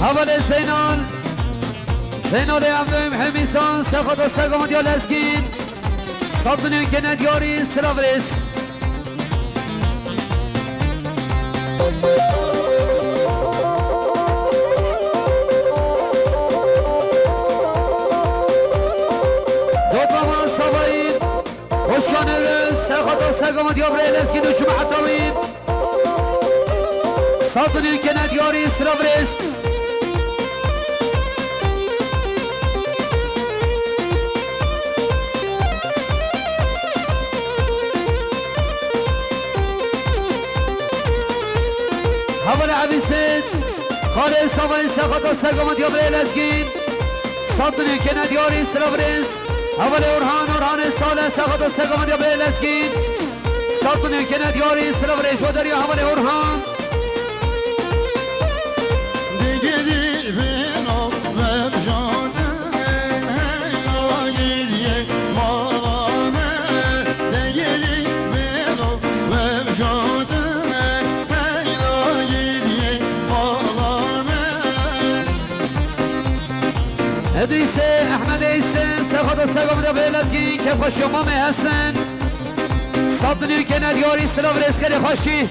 حوال زینال عبدالیم حمیسان سخط و سگام دیال اسکین صدنی که ندیاری سلاورس دوباما سوایی خوشکانه سخط و سگام دیال اسکین دوچو محتویم صدنی که ندیاری سلاورس حوال عبیست خاله سوای سخط و سگام دیابر الاسکین صدنی که ندیاری سلاورس حوال اورهان سال سخط و سگام دیابر الاسکین صدنی که ندیاری سلاورس و داری حوال اورهان دیگه دیر بینو و جانه هیلا گیریه مالانه دیگه دیر بینو و جانه ادریسه احمد ایسه سخط و سگام دا بیلزگی که خوش شمام حسن صدنی که ندیاری سلاورس که خوشی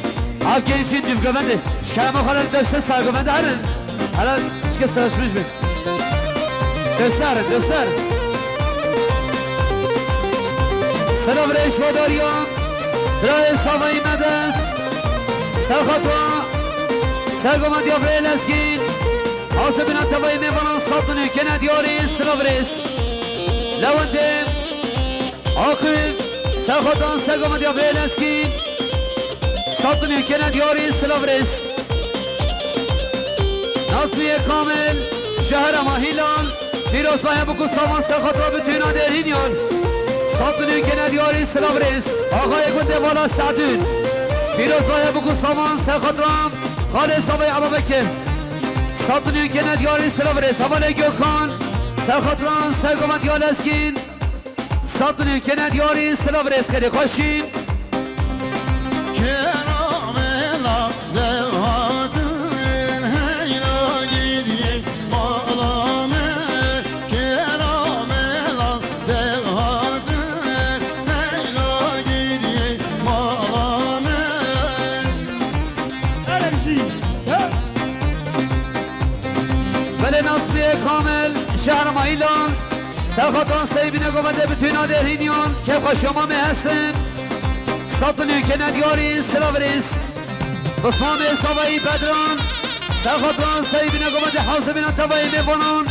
آب گیچین دیفگونده شکرمه خالن دسته سرگونده هرن چکه سرشمش بید دستر سلاورش باداریان برای سوایی مدد سخط و سگام دا بیلزگی حاسب نتوای میوانان صدنی که ندیاری سلاورس لونده عاقب سخطان سگام دیا بیلسکی صدنی که ندیاری سلاورس نصبی کامل شهر ماهیلان پیروز باید بکو سامان سخط را بتوینا درهینیان صدنی که ندیاری سلاورس آقای گنده بالا سعدون پیروز باید بکو سامان سخط را خالص آبای عبا بکر صدنی که ندیاری سلاورس حوال گوکان سرخطران سرگومت دیال اسکین صدنی که ندیاری سلاورس خیلی خوشیم کراملا دواتون هیلا گیریه مالانه کراملا دواتون هیلا گیریه مالانه ولی نصبی کامل شهر مایلان سرخطان سیبینه گومده بتوینا درهینیان که خوش امام حسن صدنی که ندیاری سلاورس بفام سوایی بدران سرخطان سیبینه گومده حاضبینا توایی میبانان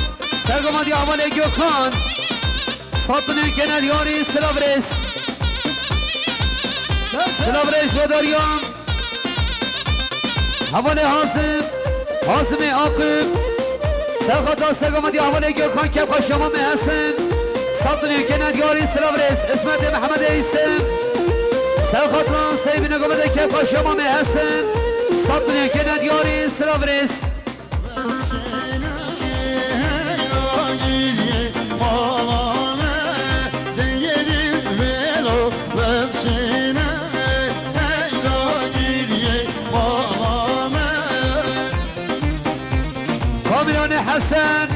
سرگومدی اول گوکان صدنی که ندیاری سلاورس باداریان حوال حاسم عاقب سرخطان سرگومدی اول گوکان که خوش امام حسن صدنی که ندیاری سلاورس اسمت محمد ایسم سرخطان سیبینه گومده که خوش امام حسن صدنی که ندیاری سلاورس کامیون حسن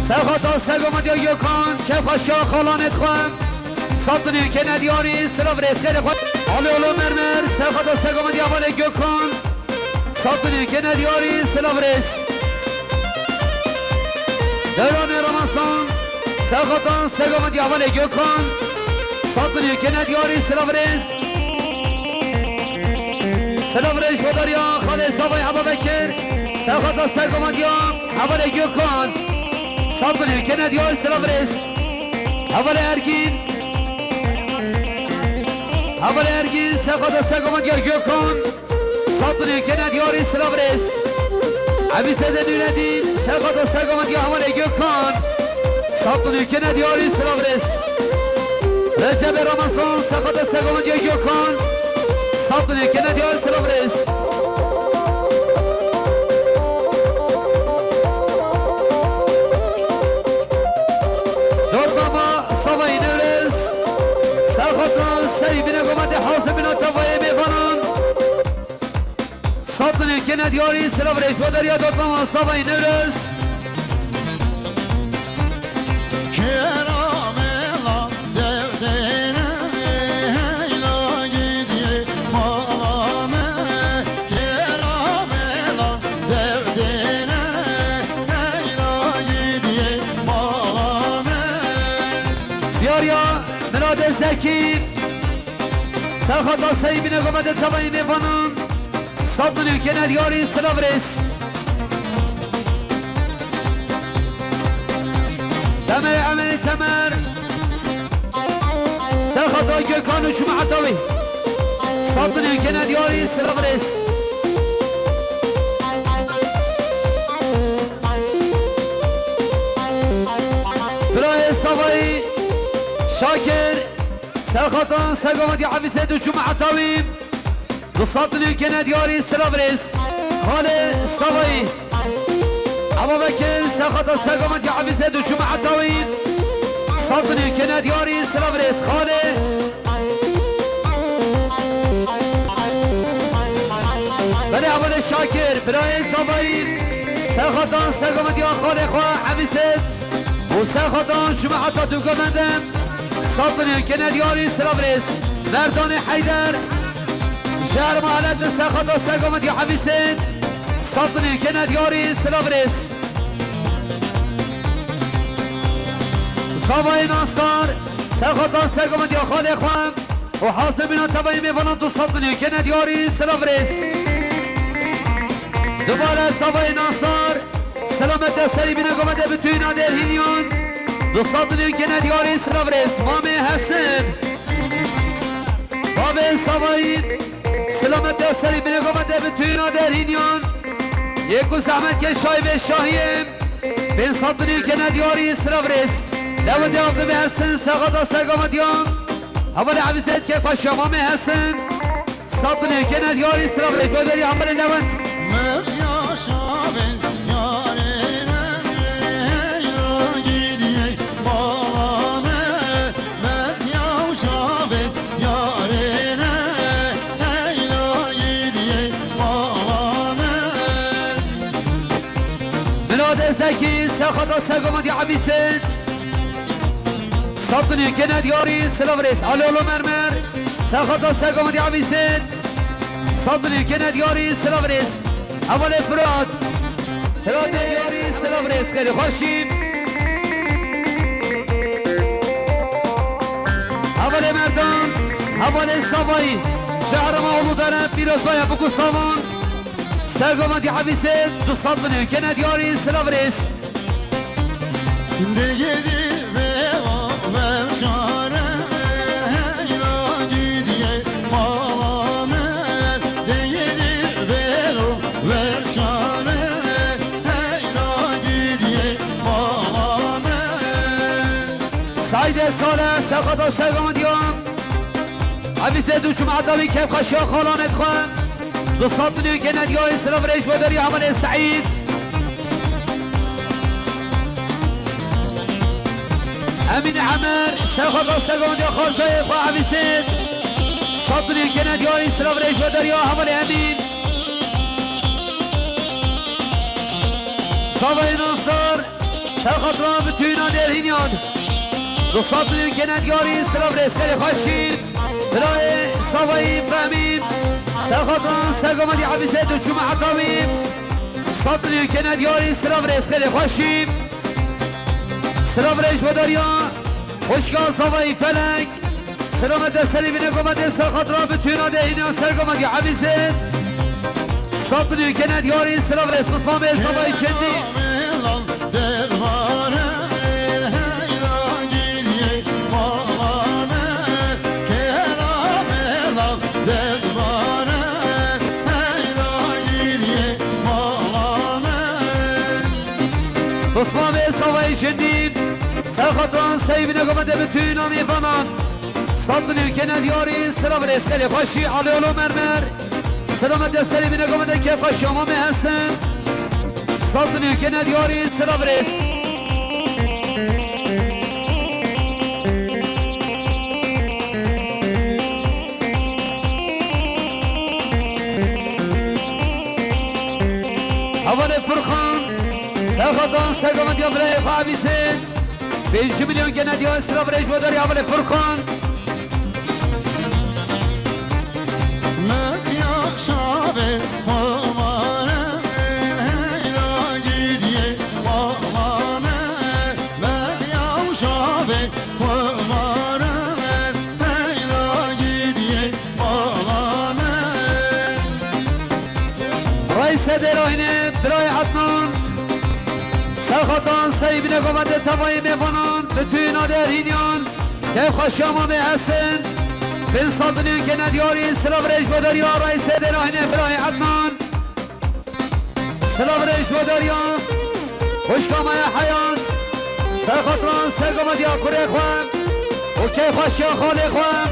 سرخطان سرگومدی گوکان که خوش خالانت خوام صدنی که ندیاری سلاورس خیلی خوام آلی اولو مرمر سرخطان سرگومدی اول گوکان صدنی که ندیاری سلاورس دوران رمضان سرخطان سرگومدی اول گوکان صدنی که ندیاری سلاورس بوداریا خالص آقای عبا بکر سرخطان سرگومدی اول گوکان صدنی که ندیاری سلاورس اول ارگین سرخطان سرگومدی گوکان صدنی که ندیاری سلاورس عبیسد نوردین سرخطان سرگومدی اول گوکان صدنی که ندیاری سلاورس رجب رمضان سرخطان سرگومدی گوکان صدنی که ندیاری سلاورس صباي نورس ساخطان سيبنا قمت حاسبنا تفايا ميفانان صدني كنا دياري سلام ريش بدريا دوتما صباي نورس Keramela derdine heyla gidiye malame Keramela derdine heyla gidiye malame ديار يا مراد زكي ساخطان سيبنا قمت تفايا ميفانان صدني كنا دياري سلام ريش تمر عمل تمر سخطا gökhan uçma atavi Sattın ülkene diyarı sırabres Bırağı savayı Şakir Sırkhatan sagamat hafizet uçma atavi Sattın ülkene diyarı sırabres Khale savayı أبو بكر سقط السقمة حفظة جمعة الطويل صدني كنا دياري سلافريس خالي بني أبو الشاكر براي صبايل سقط السقمة يا خالي خوا حفظة وسقط جمعة تقمدم صدني كنا دياري سلافريس مردان حيدر جار مالت سقط السقمة حفظة صدني كنا دياري سلافريس صباي نصار سقطا سقمت يا خالي اخوان وحاسبنا تبعي ميفانان تصدني كنا دياري سلافريس دوباره صباي نصار سلامت سليبنا قمت بتوينا دير هينيون تصدني كنا دياري سلافريس مامي حسن بابي صباي سلامت سليبنا قمت بتوينا دير هينيون يكو زحمت كشاي بشاهيم بين صدني كنا دياري سلافريس لابد ياخذ بهسن سقط سقمت يوم اول عبسيت كيف الشمامي هسن صدني كنا دياري سلافريس بدري عمر النوت Mef yaşaven yarine heyla gidiye malame Mef yaşaven yarine heyla gidiye malame مناد زكي سقط سقمت عبسيت صدني كنا دياري سلافريس علولو مرمر سقط سقمت عبسيت صدني كنا دياري سلافريس اول فراد دياري سلافريس خير خوشين اول مردان اول صباي شهر مولو دارم بیروز باید بکو سامان سرگامت حبیسه دو صدنی که ندیاری سلافريس Degedi ve o vevşare heyla gidiye malame Degedi ve o vevşare heyla gidiye malame سعید ساله سقطا سرگامت یام حبیسه دو جمعتاوی کف خشیا خالانت خوان دو صدنی که ندیاری سلافريس بداری عمل سعید امین عمر سرخطا سرگامت یا خالزای خواه حبیسه صدنی که ندیاری سلافريس بداری عمل امین صباي نصر سرخطا بتوینا درهینیان دو صدنی که ندیاری سلافريس خیلی خوشین برای صباي فهمین سرخطا سرگامت حبیسه دو جمعه طویل صدنی که ندیاری سلافريس خیلی خوشین سلافريس بداریا خوشگاه صباي فلک سلامت سلیبین قمت سرخطا بتوینا درهینیان سرگامت حبیسه صدنی که ندیاری سلافريس مصمام صباي چندی Keramelan dervare heyla gidiye malame Keramelan dervare heyla gidiye malame مصمام صباي چندی سرخطا سلیبین قمت بتوینا میفهمان صدنی که ندیاری سلافريس خیلی خوشی علولو مرمر سلامت سلیبین قمت کف شمامي هستن صدني که ندیاری سلافريس سگام دیا برای خواهیسید 5 میلیون که ندیا استراب ریش بوداری اول فرخان مدیا شابه خماره هیلا گیریه بالامه مدیا شابه خماره هیلا گیریه بالامه رئیس دراهینه برای عدنان سخطان سیب نگومد تمایی میفنان به توی نادرینیان که خوشیامامه هستن بن صادنیون که ندیاری سلام ریش بوداری ها رئیس دراهینه برای عدنان سلام ریش بوداری ها خوشکامه حیات سخطان سرگامد یا کره خوام و که خوشیا خاله خوام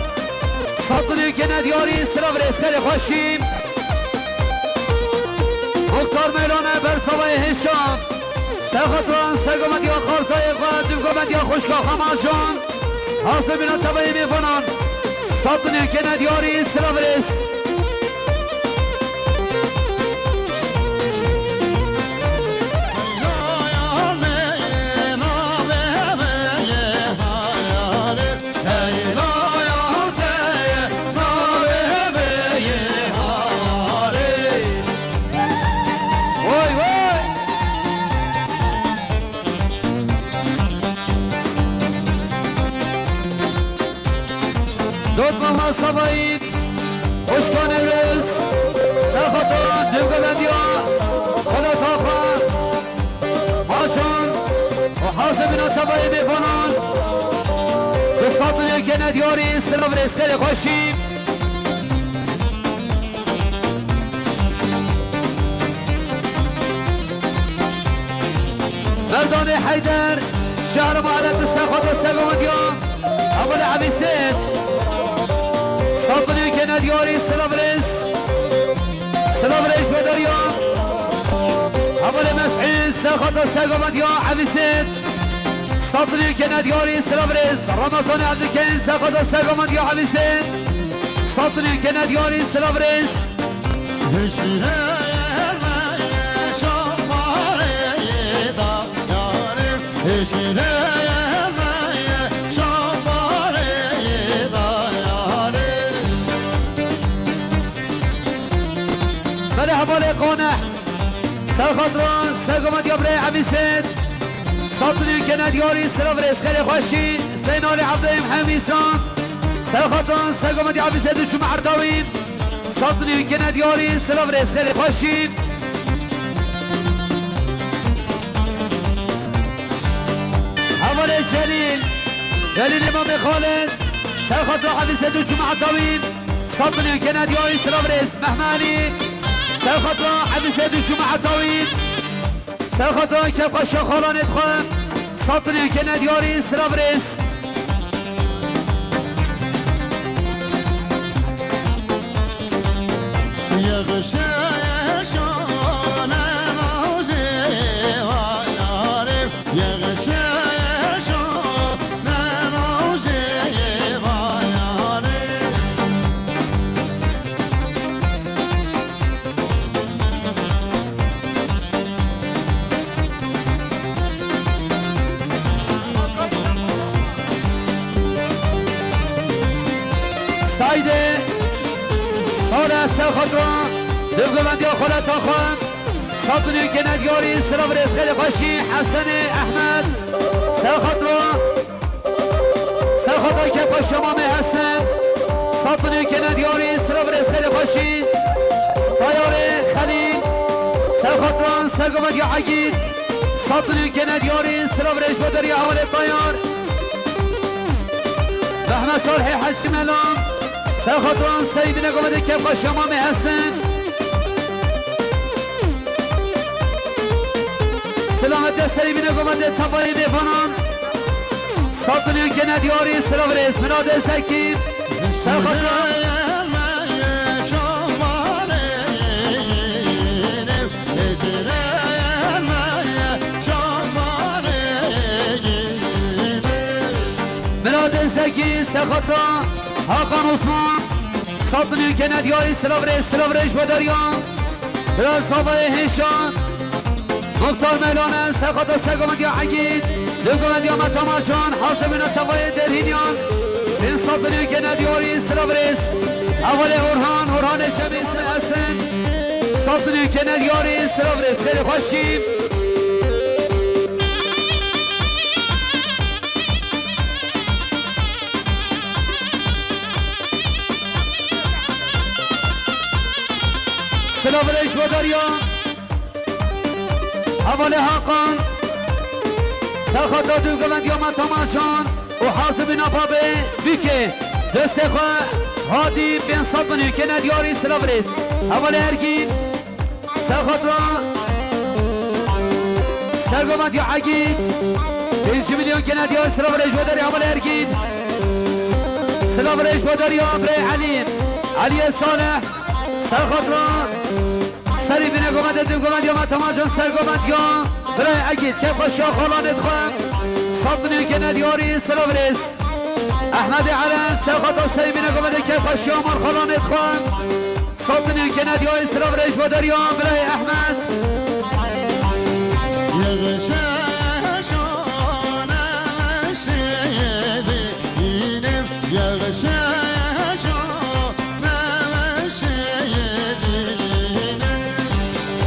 صادنیون که ندیاری سلام ریس خیلی خوشیم مختار میلانه بر سوای هشام سخطران سرگامد یا خارسای خواهد دمگامد یا خوشگاه خماشان حاصل بینا تبایی میفنان ساطنی که ندیاری سلام ریس دوت ماما سبایید خوشکان روز سخطان دمگوندیا خلط آخا ماچون و حاصل بینا تبایی میفنان به ساطنی که ندیاری سلام ریس خیلی خوشیم مردان حیدر شهر معلق سخط و سگامدیا اول عبیسید ساطنی که ندیاری سلام ریش بداریا اول مسعید سخط و سگامدیا عبیسید ساطنی که ندیاری سلام ریس رمضان عبدالکین سخط و سگامدیا عبیسید ساطنی که ندیاری سلام ریس بله حواله قانه سرخطران سرگمت یا برای عبیسید ساطنی که ندیاری سلام ریس خیلی خوشی سینال عبدالیم همیسان سرخطران سرگمت یا عبیسید چون معرداوین ساطنی که ندیاری سلام ریس خیلی خوشی حواله جلیل امام خالد سرخطران عبیسید چون معرداوین ساطنی که ندیاری سلام ریس مهمانی سرخطران عبیسید چون معرداوین سرخطران که قشا خالانت خواه ساطنی که ندیاری سلام ریس سایده سال سرخطران دمگوندی خلط آخوان ساطنی که ندیاری سلام ریس خیلی خوشی حسن احمد سرخطران که خوش شمام حسن ساطنی که ندیاری سلام ریس خیلی خوشی طیار خلیل سرخطران سرگمت یا عگید ساطنی که ندیاری سلام ریس بداری اول طیار رحمه صالحی حج ملام سرخطران سیبی نگومده که با شمام حسن سلامت سیبی نگومده تبایی میفنان ساطنیون که ندیاری سلام ریس مناد سکیم سرخطران مناد سکی سرخطران حاقان عثمان ساطنی که ندیاری سلام ریش بداریان برای صحبه هشان مختار میلانه سخط سگمت یا عقید لگمت یا متماشان حاسبین تفای درهینیان انصاب بنیو که ندیاری سلابریس اول اورهان چمیس حسن صاب بنیو که ندیاری سلابریس خیلی خوشیم سلابریش و دریا اول حقان سرخط دادو گوند یا متماشان و حاسب نپابه بیکه دست خواه هادی بین صد منو که ندیاری سلابریس اول ارگین سرخط را سرگوند یا عقید 5 میلیون که ندیاری سلابریش بوداری اول ارگین سلابریش بوداری امره علی صالح سرخط را سری بینه گمده دو گمد یا متماجان سر گمد یا برای عقید که خوشا خالانت خواهم صدنی که ندیاری سلابریس احمد علم سرخطا سری بینه گمده که خوشا مال خالانت خواهم صدنی که ندیاری سلابریس با دریان برای احمد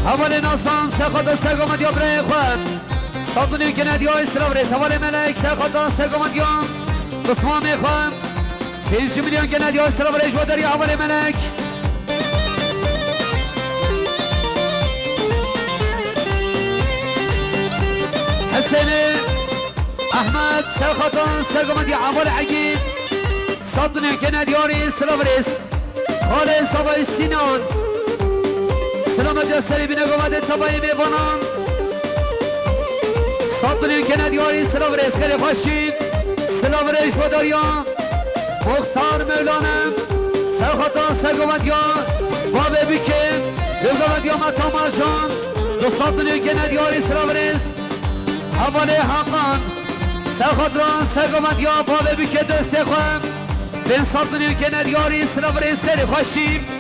اول ناسام سرخطا سرگمد یا برای خواهم صدنی که ندیاری سلابریس اول ملک سرخطا سرگمد یا قسمان میخواهم 5 میلیون که ندیاری سلابریس با دریان اول ملک حسین احمد سرخطان سرگمد یا اول عقید صدنی که ندیاری سلابریس خاله صبای سینان سلامت یا سری بینه گمده تبایی میبانم صدنی که ندیاری سلابریس خیلی خوشید سلابریس با دریان مختار مولانم سرخطان سرگمد یا بابه بیکن دلگمد یا متامرجان دو صدنی که ندیاری سلابریس اول حقان سرخطان سرگمد یا بابه بیکن دسته خواهم بین صدنی که ندیاری سلابریس خیلی خوشید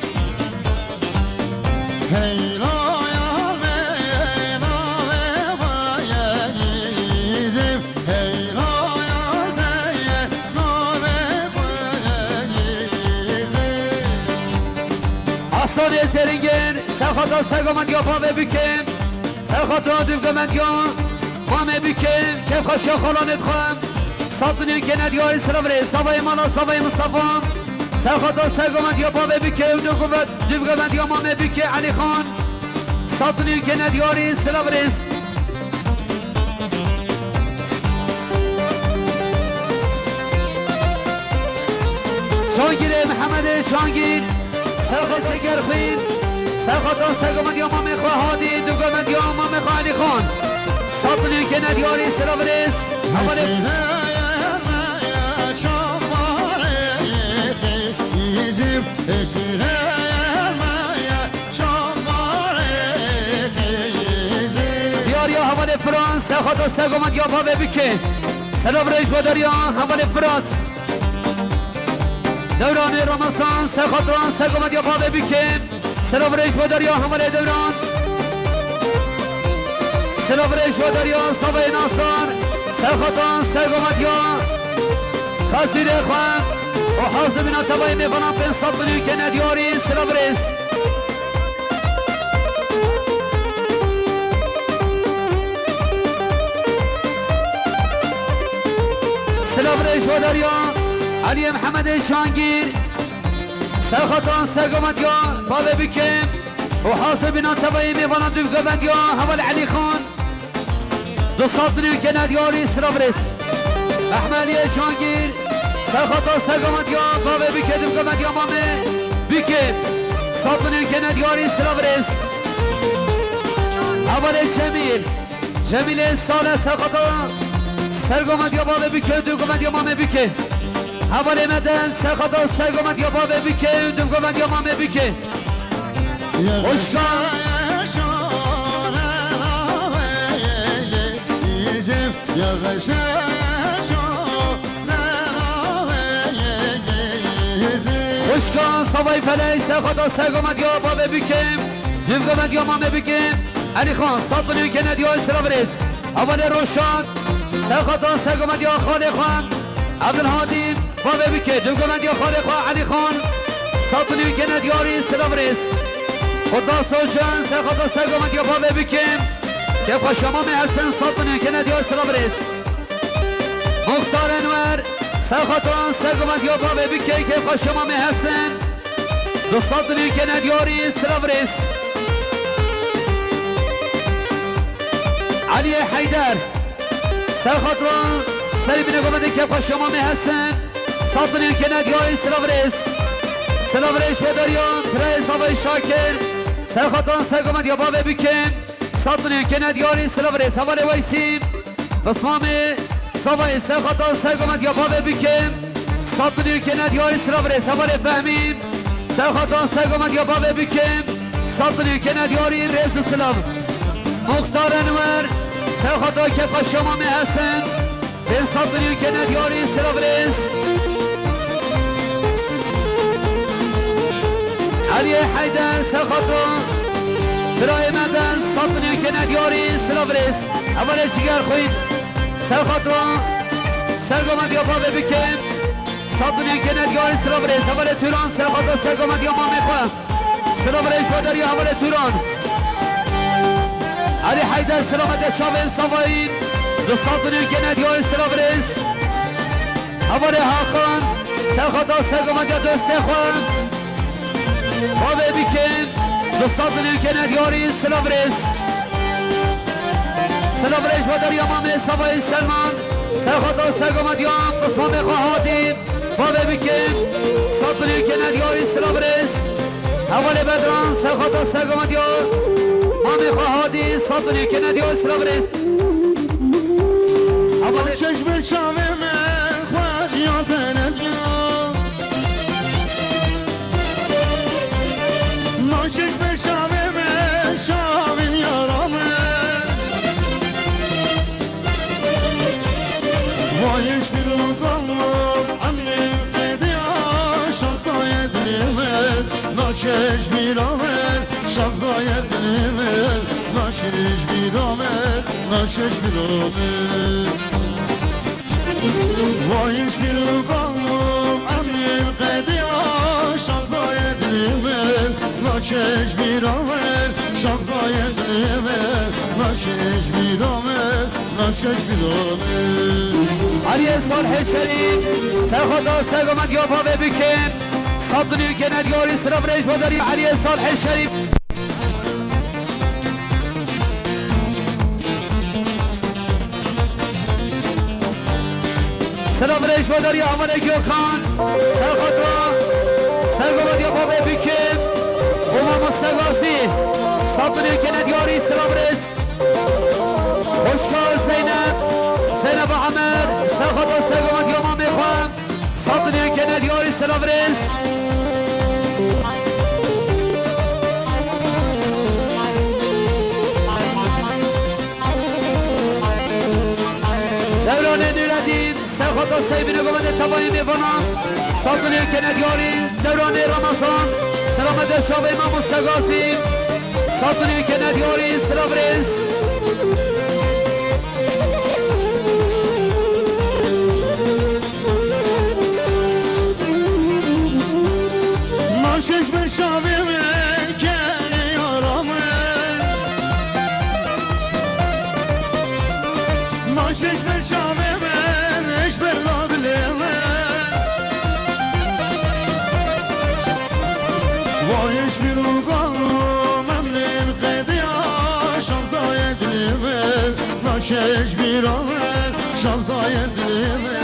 آسانی سرینگن سرخطا سرگمد یا بابه بیکن سرخطا دوگمد یا بابه بیکن که خوشا خالانت خواهم صدنی که ندیاری سلابریس سوای مالا سوای مصطفی سرخطا سرگمد یا بابه بیکه دوگمد یا مامه بیکه علی خان صدنی که ندیاری سلابریس شانگیر محمد شانگیر سرخط شکرخین سرخطا سرگمد یا مامه خواه هادی دوگمد یا مامه خواه علی خان صدنی که ندیاری سلابریس دیاریا حوال فرانس سرخطا سرگمد یا بابه بیکه سلابریش با دریا حوال فرات دوران رمضان سرخطران سرگمد یا بابه بیکه سلابریش با دریا حوال دوران سلابریش با دریا سوای ناصر سرخطان سرگمد یا خسیر خواه و حاضر بنا تبایی میکنم بین صدنی که ندیاری سلابریس سلابریش با دریا علی محمد شانگیر سرخطان سرگمد یا بابه بیکن و حاضر بنا تبایی میکنم دوگمد یا حوال علی خان دو صدنی که ندیاری سلابریس احمدی شانگیر سرخطا سرگمد یا بابه بیکه دوگمد یا مامه بیکه صدنی که ندیاری سلابریس اول جمیل سال سرخطا سرگمد یا بابه بیکه دوگمد یا مامه بیکه اول مدن سرخطا سرگمد یا بابه بیکه دوگمد یا مامه بیکه خوشکان خوشکان سوای فلش سرخطا سرگمد یا بابه بیکه دوگمد یا مامه بیکه علی خان سطلی که ندیای سرابریز اول روشان سرخطان سرگمت یا خالق خان عبدالهادی بابه بکه دوگمت یا خالق خان علی خان سطلی که ندیاری سرابریز خدا سوچان سرخطان سرگمت یا بابه بکه که خوش شما حسن سطلی که ندیای سرابریز مختار انور سرخطان سرگمت یا بابه بکه که خوش شما حسن دو سطلی که ندیاری سرابریز علی حیدر سرخطران سری بینگومده که خوش شما حسن سطلی که ندیاری سرابریز سرابریز و داریان پرایز آبای شاکر سرخطان سرگمت یا بابه بکن سطلی که ندیاری سرابریز حوال ویسیم بسمام سوای سرخطان سرگمت یا بابه بکن سطلی که ندیاری سرابریز حوال فهمیم سرخطان سرگمت یا بابه بکن سطلی که ندیاری رئیس سلام مختار انور سرخطا که خوش شما حسن بین سطلی که ندیاری سرابریز علی حیدر سرخطا برای مدن سطلی که ندیاری سرابریز اول چیگر خوید سرخطا سرگمت یا بابه بکن سطلی که ندیاری سرابریز اول توران سرخطا سرگمت یا مامه خواه سرابریز باداری اول توران علی حیدر سلامت شاوین سوایی دو سطلی که ندیاری سرابریز اول حاکان سرخطا سرگمت یا دوسته خواه بابه بکن دو سطلی که ندیاری سرابریز سرابریز باداری امام سوایی سلمان سرخطا سرگمت یا قسمام خواهادی بابه بکن سطلی که ندیاری سرابریز اول بدران سرخطا سرگمت یا مامی خواهادی سطلی که ندیای سرابریز اول چشم شاوه من خواهد یا تندیا ما چشم شاوه من شاوین یارامه وایش بیرون کنم عملی قیدیا شفتای دلیمه ناچش بیرامه شفتای دلیمه ناشش بیرامه ناشش بیرامه وایش بیرون کنم عملی قیدیا شفتای دلیمه ناشش بیرامه شفتای دلیمه ناشش بیرامه ناشش بیرامه علی صالح شریف سرخطا سرگمت یا بابه بکن سطلی که ندیاری سرابریز باداری علی صالح شریف سرابریز باداری اول گیوکان سرخطا سرگمت یا بابه بکن امام سرگازی سطلی که ندیاری سرابریز خوشکار زینب عمر سرخطا سرگمت یا مامی خواه سطلی که ندیاری سرابریز دوران نیردین سرخطا سیبین گمده تبایی میبانم سطلی که ندیاری دوران رمضان سلامت شاب امام مستقاسی سطلی که ندیاری سرابریز چشم شاوه من کنی یارامه ما چشم شاوه من اش بلا دلیمه وایش بیرون کنم امنیم قیدی شفتای دلیمه ما چشم بیرامه شفتای دلیمه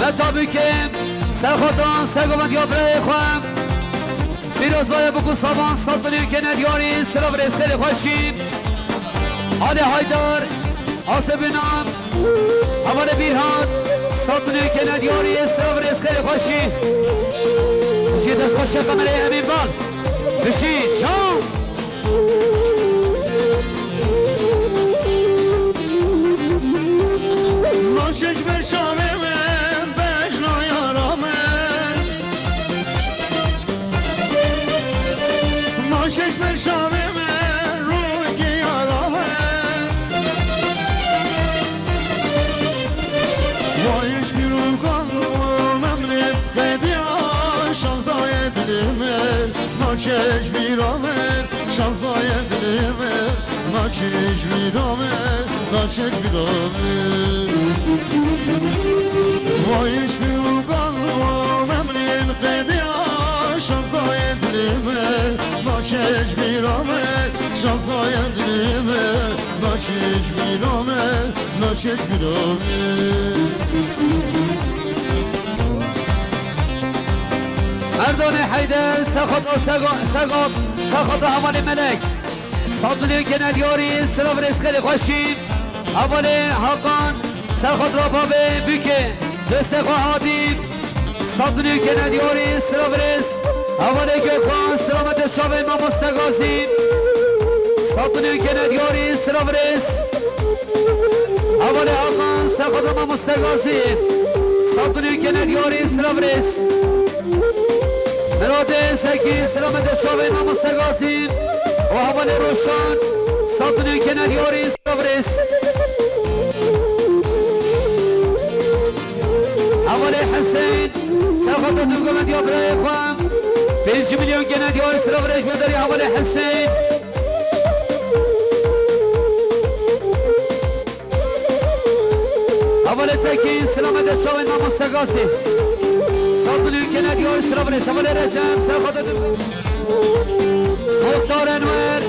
و تابی که سرخطان سرگمت یا برای خواه بیروز باید بکن سامان سطلی که ندیاری سرابریز خیلی خوشیم علی حیدر آسبینان اول بیرهاد سطلی که ندیاری سرابریز خیلی خوشیم بشید از خوش کمره همین بال بشید شام ما چشم شامه من بجنا یارامه ما چشم شامه من روی یارامه ukanmam emrim Dediya şaltaya dilime Naçeş bir amer şaltaya dilime Naçeş bir amer Naçeş bir amer Vay hiçbir ukanmam emrim Dediya şaltaya dilime Naçeş bir amer şaltaya dilime Naçeş bir amer Naçeş bir amer مردان حیدر سخط و سخط و حوال ملک صادلی کنیاری سلام رزقی خوشید حوال حقان سخط را پاوه بیکه دست خواهدید صادلی کنیاری سلام رز حوال گکان سلامت شاوه ما مستقازی صادلی کنیاری سلام رز حوال حقان سخط ما مستقازی صادلی کنیاری سلام رز اراده سکی سلامت شاوه ما مستقاسیم و حوال روشان ساتنی کنیاری سلامرس حوال حسین سخط دوگمت یا برای خوام 5 میلیون کنیاری سلامرس بداری حوال حسین حوال تکی سلامت شاوه ما مستقاسیم صادلی کنیاری سلامرس حوال رجم سخط مختار انور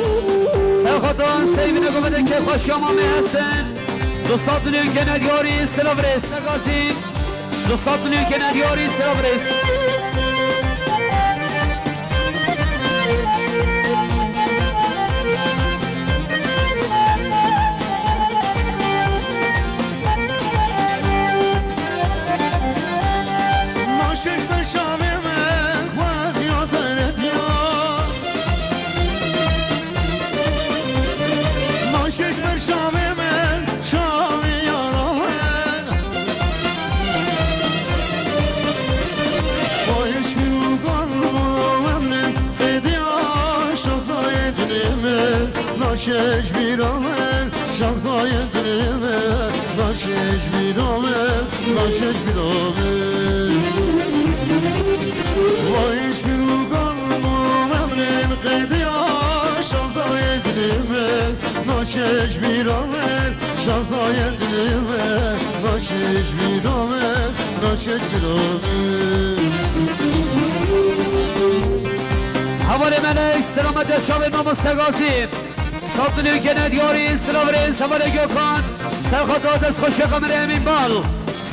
سخطان سیبین گمده که خوشی امامی هستن دو صادلی کنیاری سلامرس سگازی دو صادلی کنیاری سلامرس Naşeş ben şamime vaziyat eretiyor Naşeş ben şamime şami yaramen O hiçbir ukanmam emrim Ediyor şakta yedilime Naşeş bir amel şakta yedilime Naşeş bir amel Naşeş bir amel Vay hiçbir ukanmam emrin Kediya şalta yedilime Naşeş bir amel şalta yedilime Naşeş bir amel Naşeş bir amel حوال ملک سلامت شاوه ما مستقاسیم صادلی کنیاری سلامرس حوال گکان سخط دست خوش قمر امین بال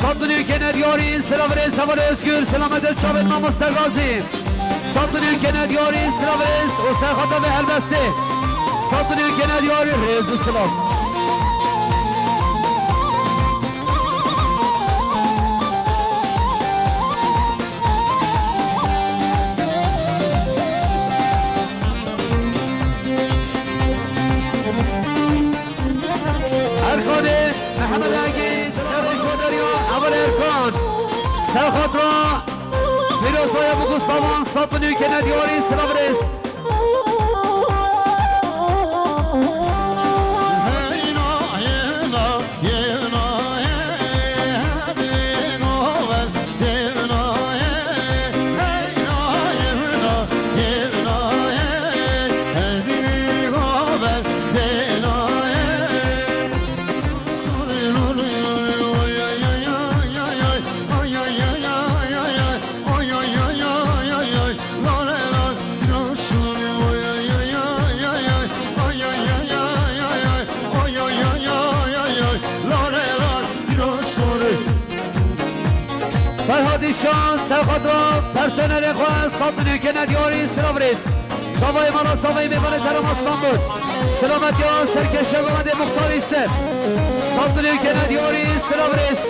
صادلی کنیاری سلامرس حوال ازگور سلامت شاوه ما مستقاسیم صادلی کنیاری سلامرس و سخط به هلبسته صادلی کنیاری رزو سلام ارکان محمد عگید سرش مدریا اول ارکان سرخط را پیروز باید بگو سامان صادلی کنیاری سلامرس فرهادی شان سرخدا پرسنل خواه صادلی کنیاری سلامرس سوای مالا سوای میمانه ترم آستان بود سلامت یا سرکش آمده مختاری است صادلی کنیاری سلامرس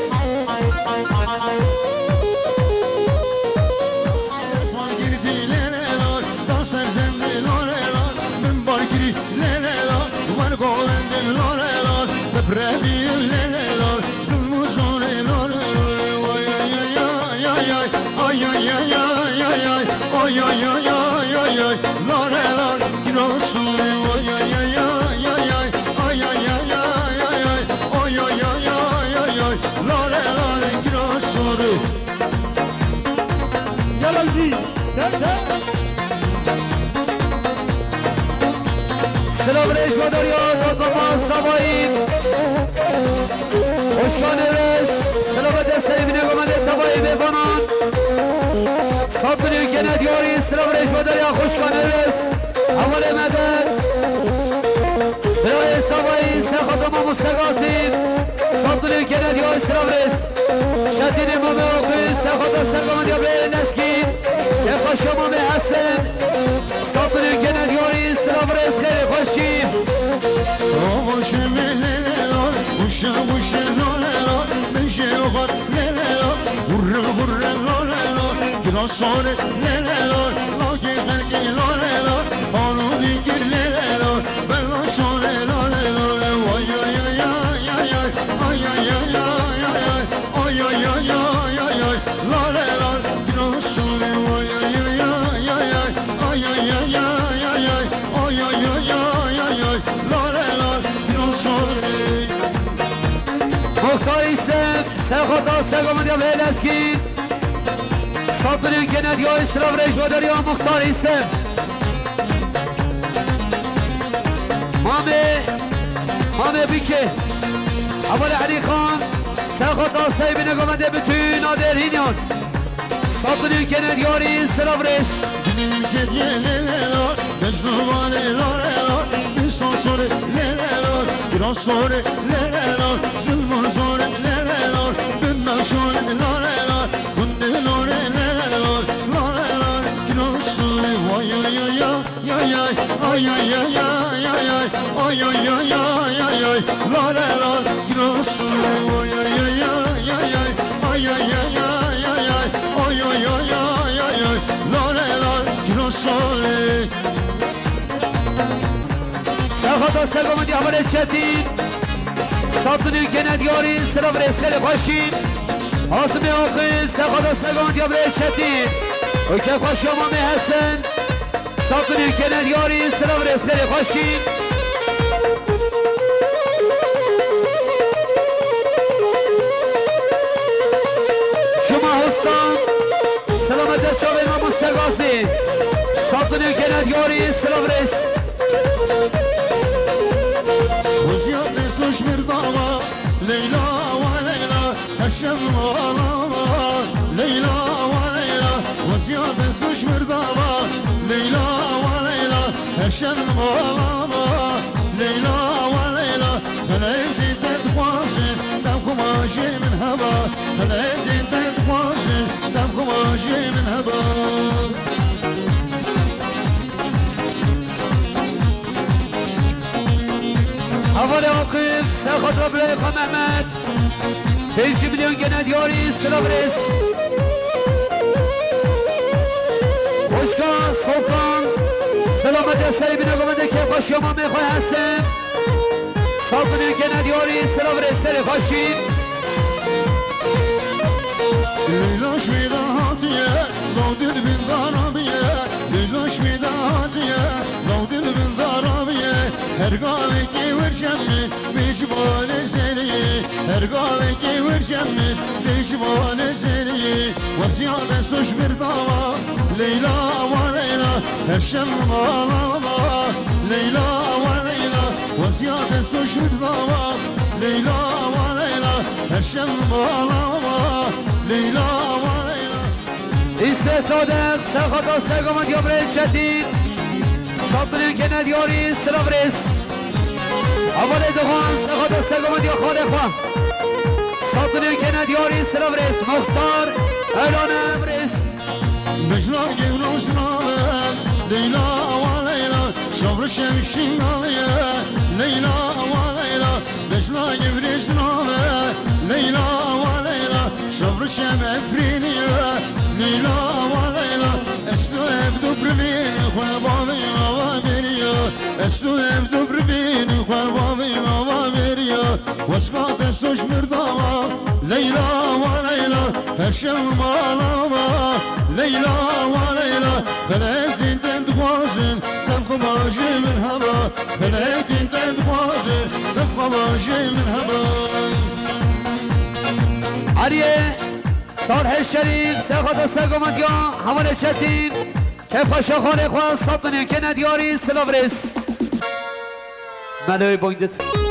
سلام ریش و دریا دادما سوایی خوشکان رس سلام دسته بینه گمده تبایی بفنان ساتونی که ندیاری سلام ریش و دریا خوشکان رس اول مدد برای سوایی سخاتما مستقاسید ساتونی که ندیاری سلام رس شدین امام آقی سخاتا سرگامد یا به نسکید که خوش امام حسن ساتونی که ندیاری سلام رس خیلی خوشی خوش مللار وش وش لالار میشه اوقات لالار هر هر لالار گراسان لالار لاکی خلقی لالار آنو دیگر لالار بلاشان لالار وای وای وای وای وای وای وای لالار گراسان وای وای وای وای لالار مختاری سم سخاتا سرگامد یا به نسکید ساتونی که ندیا اسلام ریش و دریا مختاری سم مامه بیکه اول علی خان سخاتا سیبی نگامده بتوی نادر هینیان ساتونی که ندیاری اسلام ریش Dilim kediye lelelor, mecnuvane lorelor, bir son sore lelelor, biraz sonra lelelor, zılmur sonra lelelor, bilmem sonra lorelor, bunde lore lelelor, lorelor, biraz sonra vay ay ay ay ay ay ay ay ay ay ay ay ay ay ay ay lorelor, biraz sonra vay ay ay ay ay ay ay ay ay ay ay ay ay ay ay ay ay lorelor. Sole سخاتا سرگامد یا حمل چتین ساتونی که ندیاری سلام ریس خیلی خوشی آزمی آخر سخاتا سرگامد یا حمل چتین و که خوشی امام حسن ساتونی که ندیاری سلام ریس خیلی خوشی شما هستان سلامت چاوه امام مستقاسی ساتونی که ندیاری سلام ریس وزياد سوش مرداوا ليلى وليلى هشم غلاما ليلى وليلى وزياد سوش مرداوا ليلى وليلى هشم غلاما ليلى وليلى خليتي تتواصل دمكم ماشي من هبا خليتي تتواصل دمكم ماشي من هبا اول آقیب سرخط را برای خان محمد 5 میلیون گنه دیاری سلام ریس خوشکان سلطان سلامت سری بینه گمنده که خوشی امام خواه هستم ساتونی گنه دیاری سلام ریس خیلی خوشی لیلاش میده هاتیه دودل بین دارابیه لیلاش میده هاتیه دودل بین دارابیه هر گاوی کی ورشم میجبان سری هر گاوی کی ورشم میجبان سری وزیاد سوش برداوا لیلا و لیلا هر شم مالاوا لیلا و لیلا وزیاد سوش برداوا لیلا و لیلا هر شم مالاوا لیلا و لیلا ایسته صادق سرخطا سرگامد یا برای شدید ساتونی که ندیاری سلام ریس اول دخان سرخطا سرگامد یا خاله خواه ساتونی که ندیاری سلام ریس مختار اعلان امریس مجلا گیروش نامه لیلا و لیلا شبر شمشین نامه لیلا و لیلا مجلا گیروش نامه لیلا و لیلا شبر شم افرینیه لیلا و لیلا اشتو ابدو بربین خوابی نوا بریو اشتو ابدو بربین خوابی نوا بریو وشقات سوش مرداوا لیلا و لیلا هر شم مالاوا لیلا و لیلا خلقتین تندخوازن تبقى ماجي من هبا خلقتین تندخوازن تبقى ماجي من هبا علیه صالح شریف سخت سگمت یا حمل چتین کفاش خانه خواه سطنی که ندیاری سلاورس ملوی بایدت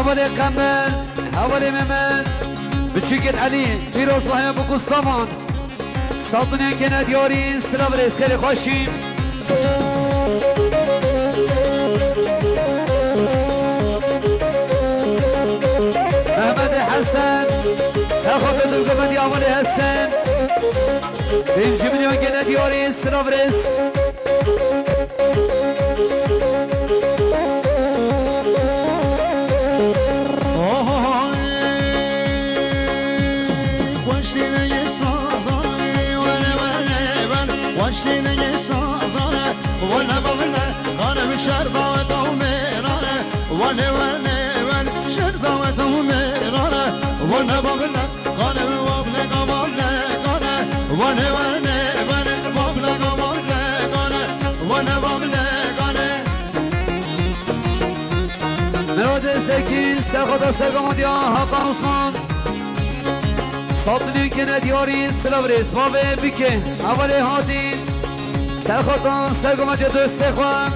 حوالي قمل حوالي ممن بتشيكت علي في روز الله بكو الصمان ساطنين كنا ديورين سلابريس خيري خوشين محمد حسن ساخد القمد يا حوالي حسن 5 مليون كنا ديورين سلابريس واشتينا يسازانا وانا بغنا انا بشرطة وتوميرانا وانا شرطة وتوميرانا وانا بغنا انا بوابنا قمرنا وانا بوابنا قمرنا وانا بغنا مراد سكين ساخد ساقمت يا حقا عثمان ساطنين كنا ديارين سلاوريس بابي بكي اولي هادين سرخطان سرقمت يا دوست خوان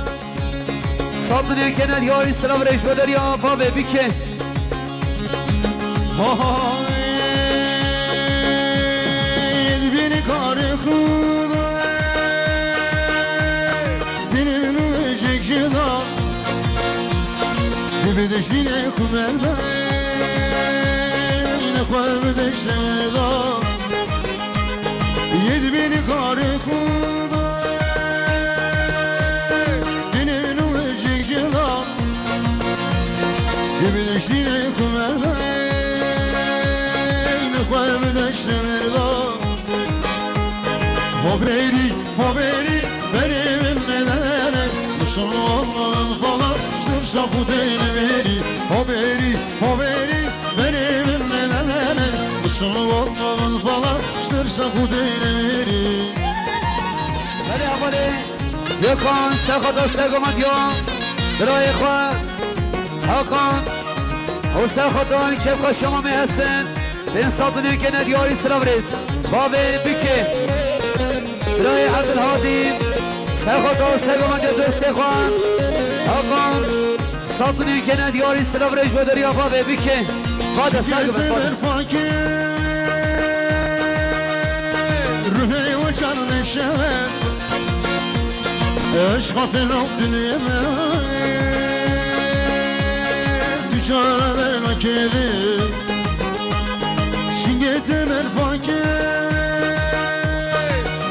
ساطنين كنا ديارين سلاوريس بدر يا بابي بكي بيني كاري خدا بيني منو اجيك جدا بدشتيني كمردا خواه بدشت مردا ید بینی کار خدا دینی منو اجیک جدا ید بدشتی نیکو مردا خواه بدشت مردا ما بری بریم نداره مسلمان falan ştırsa kudeyni veri ما بری بریم Müslüman falan ştırsa kudeyni veri بله اولی یکان سخدا سگمت یا برای خواه حقان و سخدان کفا شما می هستن بین ساطنین که ندیاری سلاورید بابی بکه برای عبدالهادی سخدا سگمت یا دوست خواه حقان ساطنین که ندیاری سلاورید بدر یا بابی بکه بعد سگمت بابی روحي وجرني الشهوة اشخط الدنيا تجارة المكيدي شنقيت مرفاكي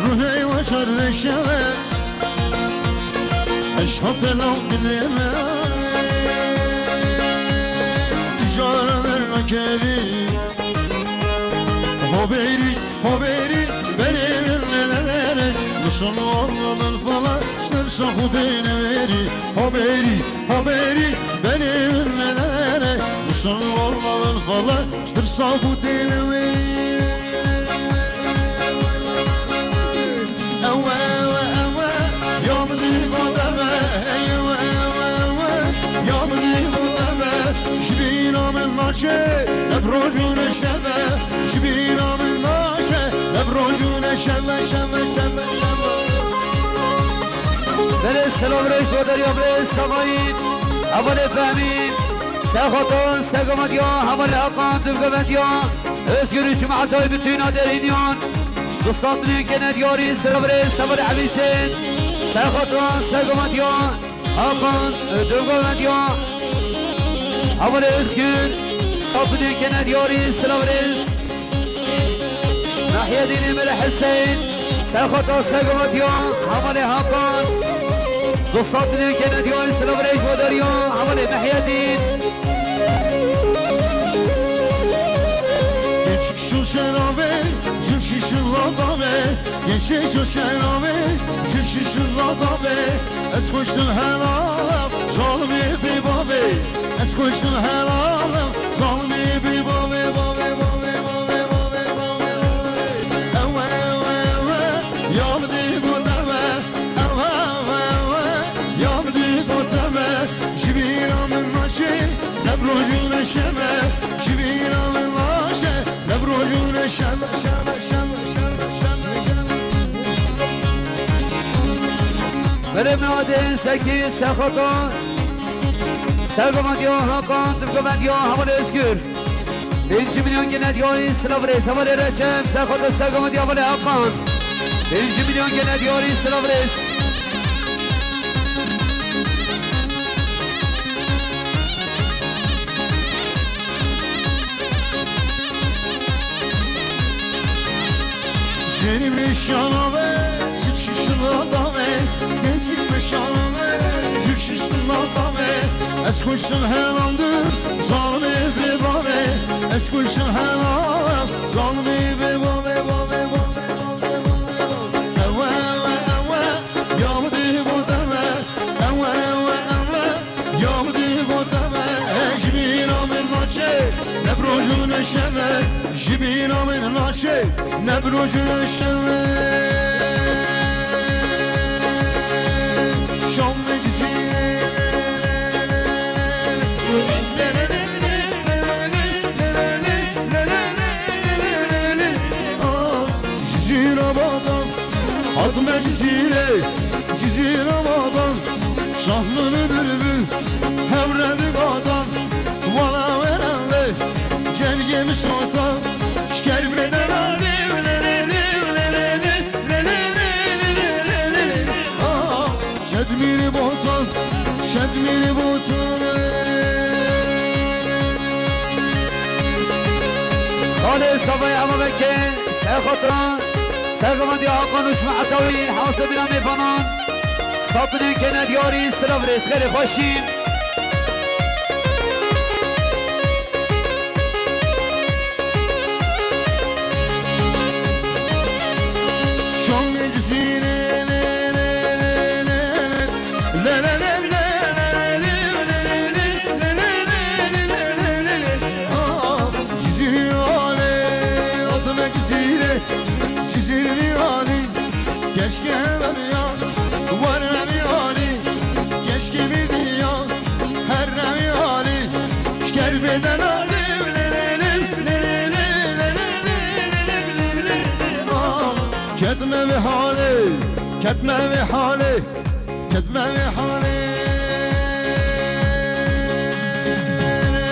روحي وجرني الشهوة اشخط الدنيا تجارة المكيدي Haberi benim neler Müslümanların falan ştırsa kudeyni veri Haberi benim neler Müslümanların falan ştırsa kudeyni veri Ya mıdır kodeme Ya mıdır kodeme Şibina min naşe Nebrojun eşeme Şibina min naşe Nebrojun eşeme Şeme بله سلام ریش بودر یا بله سقایید اول فهمید سخطان سقامت یا حمل حقان دفقمت یا özgürlük cumhuriyeti bütün aderinyan dostlarının kenarları selam ریش اول عبیسین سخطان سقامت یا حقان دفقمت یا اول özgür صبني كان ديوري سلامريز ناحية ديني من الحسين ساخط ساقمتيون عملي هاقان صبني كان ديوري سلامريز وداريون عملي محيدين Şu şerabe, şu ladabe, geçe şu şerabe, şu ladabe. Es koştun helalim, zalimi bir babe. Es koştun helalim, zalimi bir babe, babe, babe, babe, babe, babe. Eve, eve, eve, yavdi kuteme. Eve, eve, eve, yavdi kuteme. Jibiramın naşe, nebrojun eşeme. Jibiramın naşe, nebrojun eşeme, şeme, şeme, şeme, şeme, şeme. برم نادين سكي سخطان سرقمان ديو هاقان تركمان ديو حمال اسكر 1 milyon gene diyor Slavres havale reçem sakota sırgama diyor havale hakan 1 milyon gene diyor Slavres Seni bir şanove, şişişin adame. Gençlik bir şanove, şişişin adame. Es kuşun helaldir, zalimi bir babe. Es kuşun helal, zalimi bir babe, babe, babe, babe, babe. Eve, eve, eve, yavdi bu deme. Eve, eve, eve, yavdi bu deme. Ejmiramın naçe, nebrojun eşeme. Jibiramın naçe, nebrojun eşeme. Şam meclisi Ciziramadan Ad meclisiyle Ciziramadan Şahlını bülbül Hevredik adam Valla verenle Celgemi sultan Şkerbeden aldi Şedmiri botan Şedmiri botan خالد صبي أبو بكر سخطان سرقمان ديو هاقان وشمع طويل حاصل بنا ميفانان صبني كان ديور Slavres خير خوشين Şam meclisiyle Keşke hemen ya, var ne bir hali. Keşke bir ya, her ne bir hali. Şkerbeden hali. Ketme ve hali, ketme ve hali, ketme ve hali.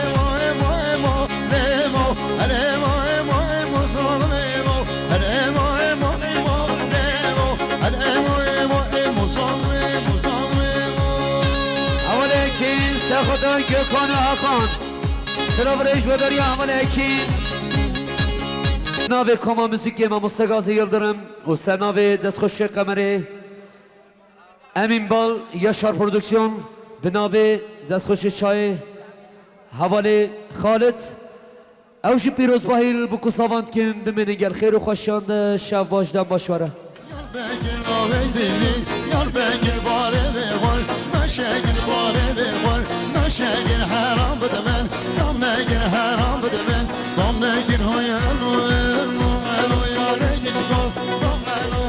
Emo, emo, emo, emo, emo, emo, emo, salım emo, emo, emo, emo. عملكين سخطان كيكون هاقان Slavres ve Derya Amalekin Nave Koma Müzik Yema Mustagazi Yıldırım O Senave Destkoşe Kameri Emin Bal Yaşar Prodüksiyon Binave Destkoşe Çay Havale Khalid Evşi Piroz Bahil Bu kusavant kim Bimeni gel Khairu Khoşyanda Şev Vajdan Başvara Begin aveydi, yar begin bare ve var. Naşegin bare ve var. Naşegin haram bedemen, damnegin haram bedemen. Damnegin hoyan oyan, elo yare git kol, damelo.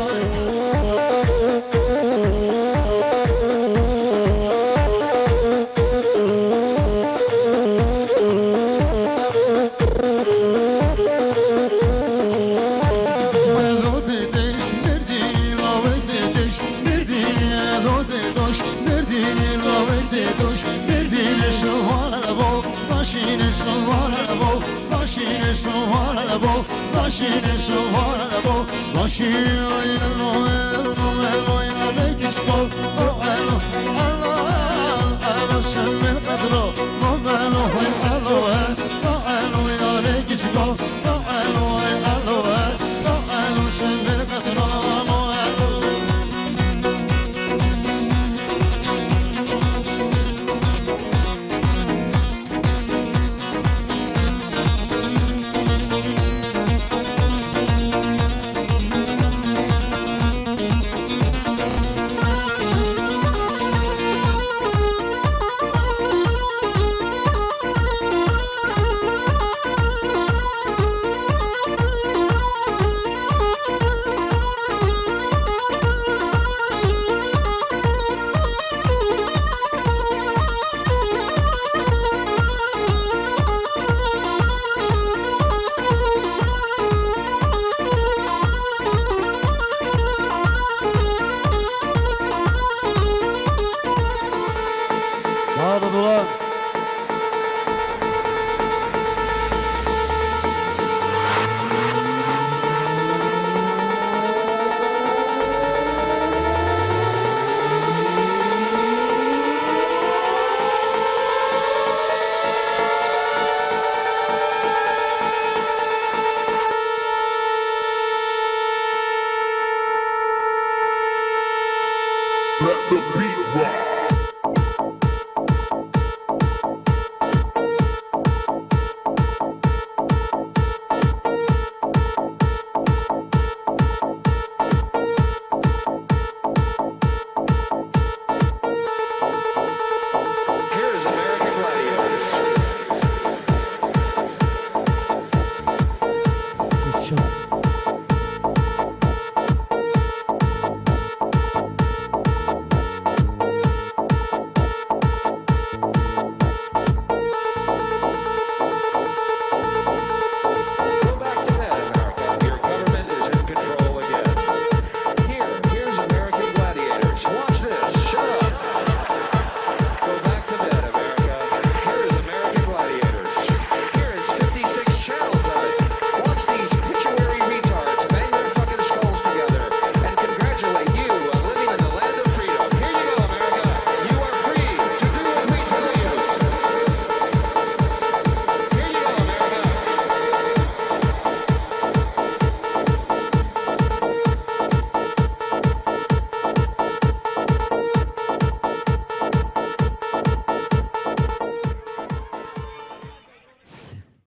Taşine su var araba, taşine su var araba, taşine oyna oyna bekis kol, elo elo elo sen min kadro, elo elo